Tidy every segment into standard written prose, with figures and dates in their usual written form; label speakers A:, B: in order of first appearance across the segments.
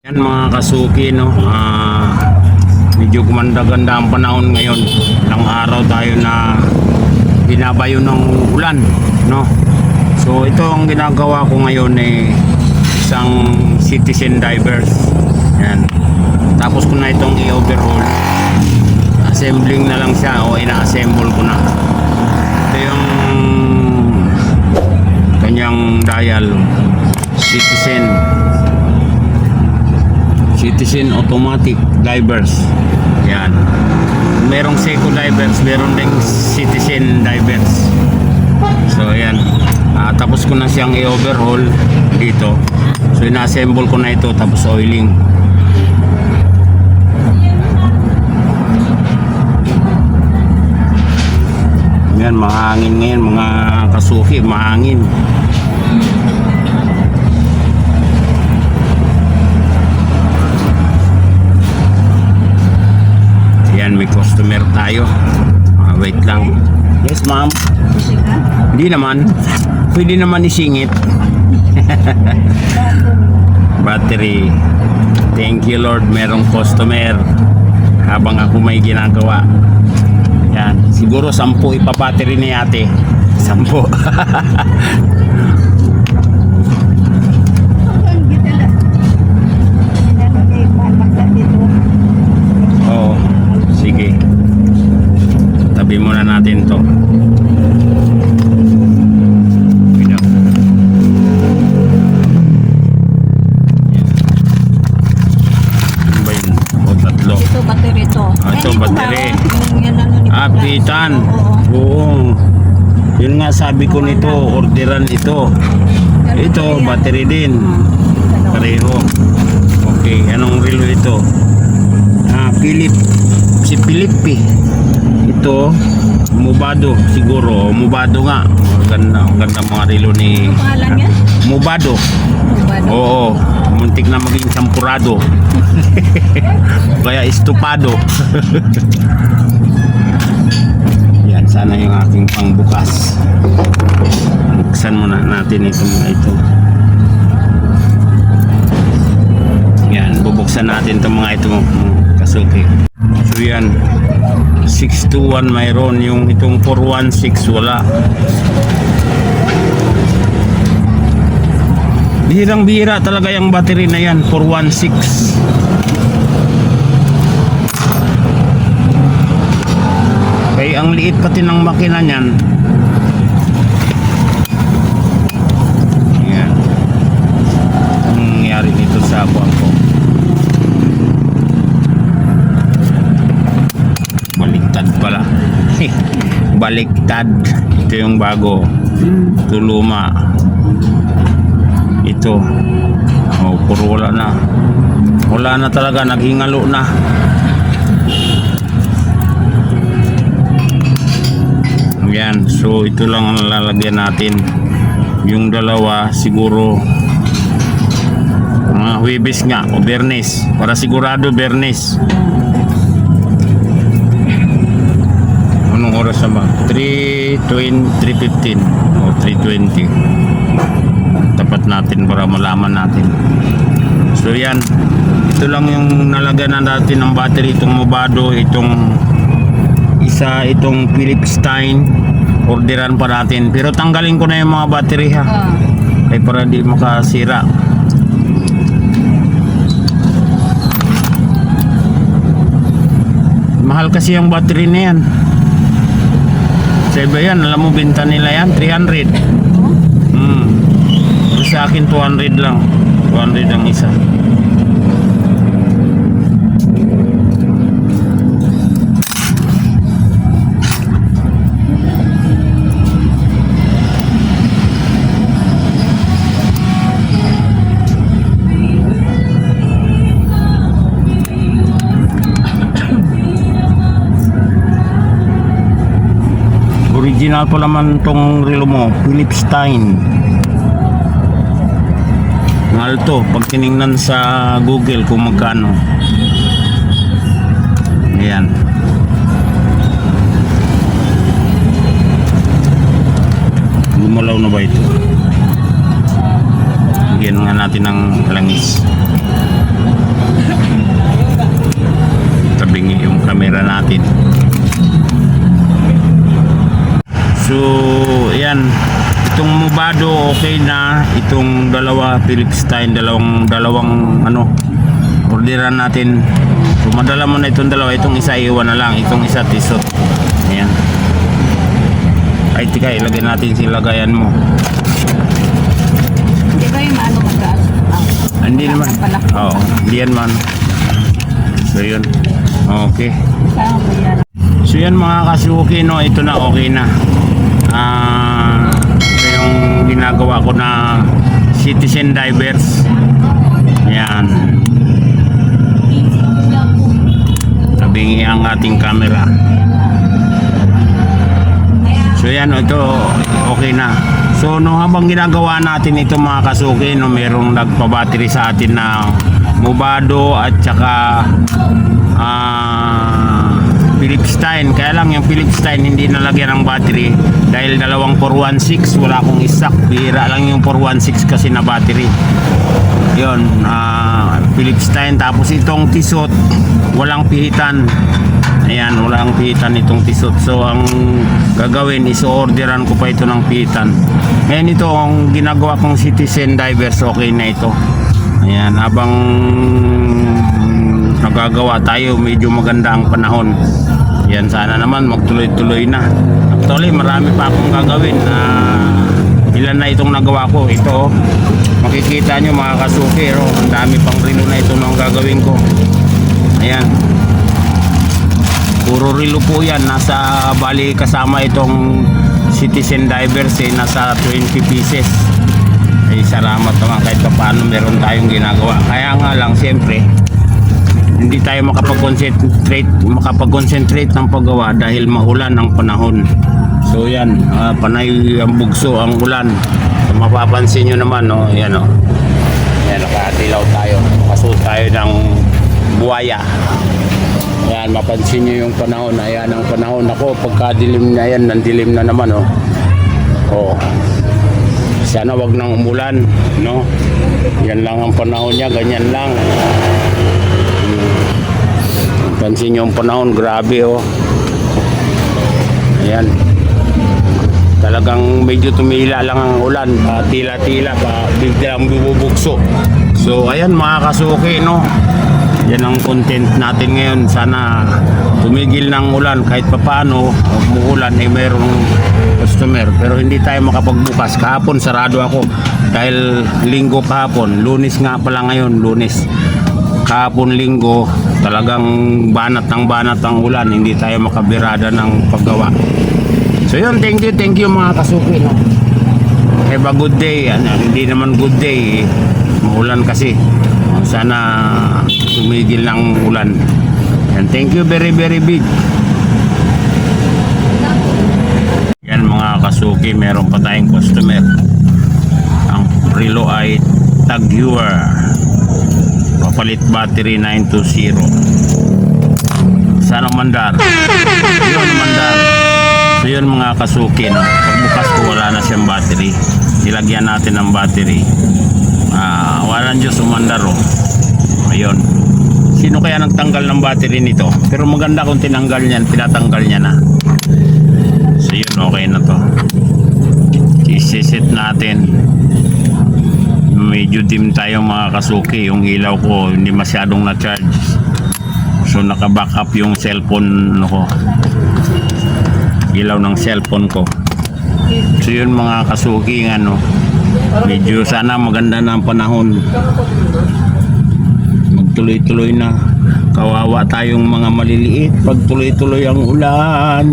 A: Yan mga kasuki, no, medyo gumanda-ganda ang panahon ngayon. Ilang araw tayo na binabayo ng ulan, no. So ito ang ginagawa ko ngayon isang citizen divers. Yan. Tapos ko na itong i-overhaul. Assembling na lang siya o ina-assemble ko na. Ito yung kanyang dial, Citizen automatic divers. Yan. Merong Seco divers, meron ding Citizen divers. So yan. Tapos ko na siyang i-overhaul dito. So ina-assemble ko na ito tapos oiling. Yan, mahangin ngayon mga kasuki, mahangin. Yan, may customer tayo. Wait lang. Yes, ma'am. Hindi naman. Pwede naman isingit. Battery. Thank you, Lord. Merong customer. Habang ako may ginagawa. Yan. Siguro 10 ipabattery ni ate. 10. Oo. Sige. Tabi muna natin to. Ano ba yun? O, 3.
B: Ito battery to.
A: Ito battery.
B: Pitan.
A: Oo. Yun nga sabi ko nito, orderan ito. Ito, battery din. Pareho. Okay, anong relo ito? Si Philippe. Ito, Mubado siguro. Mubado nga. Ang ganda mga relo ni
B: Pangalan niya?
A: Mubado. Oo, muntik na maging sampurado. Kaya estupado. Yan, sana yung aking pangbukas. Buksan muna natin ito mga ito. Yan, bubuksan natin itong mga ito kasuki. So yan, 621 mayroon, yung itong 416 wala. Bihirang-bihira talaga yung battery na yan, 416. Kaya ang liit pati ng makina niyan. Yan. Ang nangyari dito sa buwan ko. Baliktad pala. Baliktad. Ito yung bago. Ito luma. Ito. Oh, puro wala na. Wala na talaga. Naghingalo na. Yan. So ito lang ang lalagyan natin. Yung dalawa siguro mga Huwebes nga o Bernes. Para sigurado Bernes. Anong oras na ba? 3:15 o 3:20. Tapat natin para malaman natin. So yan. Ito lang yung nalagyan na natin ng battery. Itong Mubado, itong Philips Stein. Orderan pa natin. Pero tanggalin ko na yung mga battery ha. Ay para di makasira. Mahal kasi yung battery na yan. Sa iba yan, alam mo binta nila yan 300. Sa akin 200 lang. 200 ang isa. Original po naman tong relo mo, Philips Stein. Mahal to pag tiningnan sa Google kung magkano. Ayan. Gumalaw na ba ito? Bigyan nga natin ng langis. mubado okay na. Itong dalawa Philips Stein, dalawang ano, orderan natin. So madala mo na itong dalawa, itong isa iwan na lang, itong isa tisot. Ayan. Ay tika, ilagay natin silagayan mo.
B: Hindi ba yung maano magkaas?
A: Hindi naman. Oo, hindi yan man. So yun. Okay.
B: Saan ko yan?
A: So yan mga kasuki, no, ito na okay na. Ito yung ginagawa ko na citizen divers. Ayan. Tabingi ang ating camera. So yan, ito okay na. So no, habang ginagawa natin ito mga kasuki, no, merong nagpa-battery sa atin na Mubado at saka Philips Stein. Kaya lang yung Philips Stein hindi nalagyan ng battery dahil dalawang 416, wala akong isak. Bihira lang yung 416 kasi na battery. Yun, Philips Stein. Tapos itong tisot, walang pihitan. Ayan, walang pihitan itong tisot. So ang gagawin is orderan ko pa ito ng pihitan. Ngayon ito ang ginagawa kong citizen divers, okay na ito. Ayan, habang nagagawa tayo, medyo maganda ang panahon. Yan, sana naman magtuloy-tuloy na. Actually, marami pa akong gagawin. Ilan na itong nagawa ko. Ito, makikita nyo mga kasuki, ang dami pang rilo na ito nang gagawin ko. Ayan. Puro rilo po yan. Nasa, bali kasama itong citizen divers, nasa 20 pieces. Ay, salamat naman kahit pa paano meron tayong ginagawa. Kaya nga lang, siyempre, hindi tayo makapag-concentrate ng paggawa dahil maulan ang panahon. So yan, panay ang bugso ang ulan. So, mapapansin nyo naman, no? Yan, no? Yan, nakatilaw tayo. Pasuot tayo ng buwaya. Yan, mapansin nyo yung panahon. Ayan ang panahon. Ako, pagkadilim na yan, nandilim na naman, oh. Oh. Sana wag nang umulan, no? Yan lang ang panahon niya, ganyan lang. Pansin nyo yung panahon, grabe, oh. Ayan. Talagang medyo tumila lang ang ulan, tila-tila pa, biglang bubukso. So ayan mga kasuki, no? Yan ang content natin ngayon. Sana tumigil ng ulan kahit papaano. Umuulan ay mayroong customer, pero hindi tayo makapagbukas. Kahapon sarado ako dahil linggo kahapon. Lunes nga pala ngayon, Lunes. Kahapon linggo, talagang banat ang ulan. Hindi tayo makabirada ng paggawa. So yun, thank you mga kasuki, no? Have a good day. Hindi naman good day, maulan kasi. Sana tumigil ng ulan. And thank you very big. Yan mga kasuki, meron pa tayong customer. Ang relo ay Taguer, papalit battery 920. Sana mandar. Yun, mandar. So yun mga kasuki, no? Pagbukas ko wala na siyang battery. Nilagyan natin ng battery. Walang Diyos umandar, oh. Ayun. Sino kaya nagtanggal ng battery nito? Pero maganda kung tinanggal niyan, pinatanggal niya na. So yun, okay na to. Isisit natin. Medyo dim tayo mga kasuki. Yung ilaw ko hindi masyadong na-charge. So naka-back up yung cellphone ko. Ilaw ng cellphone ko. So yun mga kasuki, ano, medyo sana maganda na ang panahon. Magtuloy-tuloy na. Kawawa tayong mga maliliit pag tuloy-tuloy ang ulan.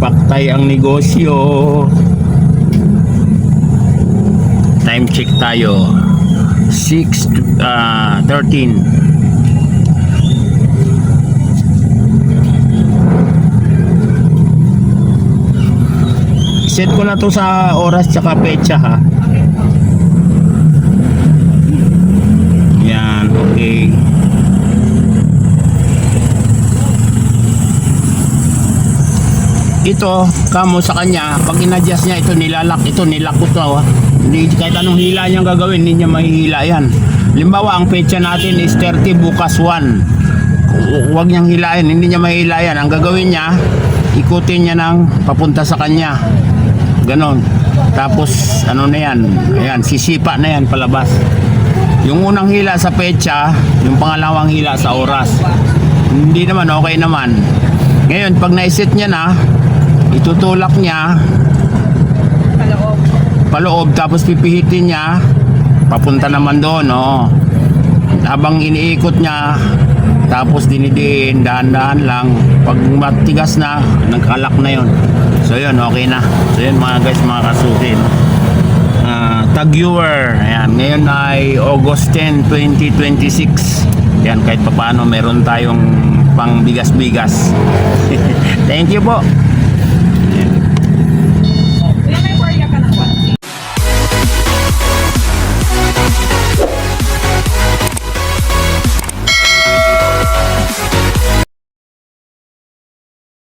A: Paktay ang negosyo. Time check tayo. 6:13. Set ko na to sa oras tsaka petsa, ha. Yan, okay. Ito, kamo sa kanya, pag in-adjust niya ito, nilalak ko to, ha. Hindi, kahit anong hila niyang gagawin, hindi niya mahihila yan. Limbawa, ang petsa natin is 30, bukas 1. Huwag niyang hilain, hindi niya mahihila yan. Ang gagawin niya, ikutin niya ng papunta sa kanya. Ganon. Tapos ano na yan, ayan, sisipa na yan palabas. Yung unang hila sa petsa, yung pangalawang hila sa oras. Hindi naman, okay naman. Ngayon, pag naiset niya na, itutulak niya
B: Paloob.
A: paloob, tapos pipihitin niya papunta naman doon, oh. Habang iniikot niya, tapos dinidiin, dahan-dahan lang. Pag matigas na, nagkalak na yon. So yun, okay na. So yun mga guys, mga kasusi, no? Tag-viewer, ayan, ngayon ay August 10, 2026. Yan, kahit papaano meron tayong pang bigas-bigas. Thank you po.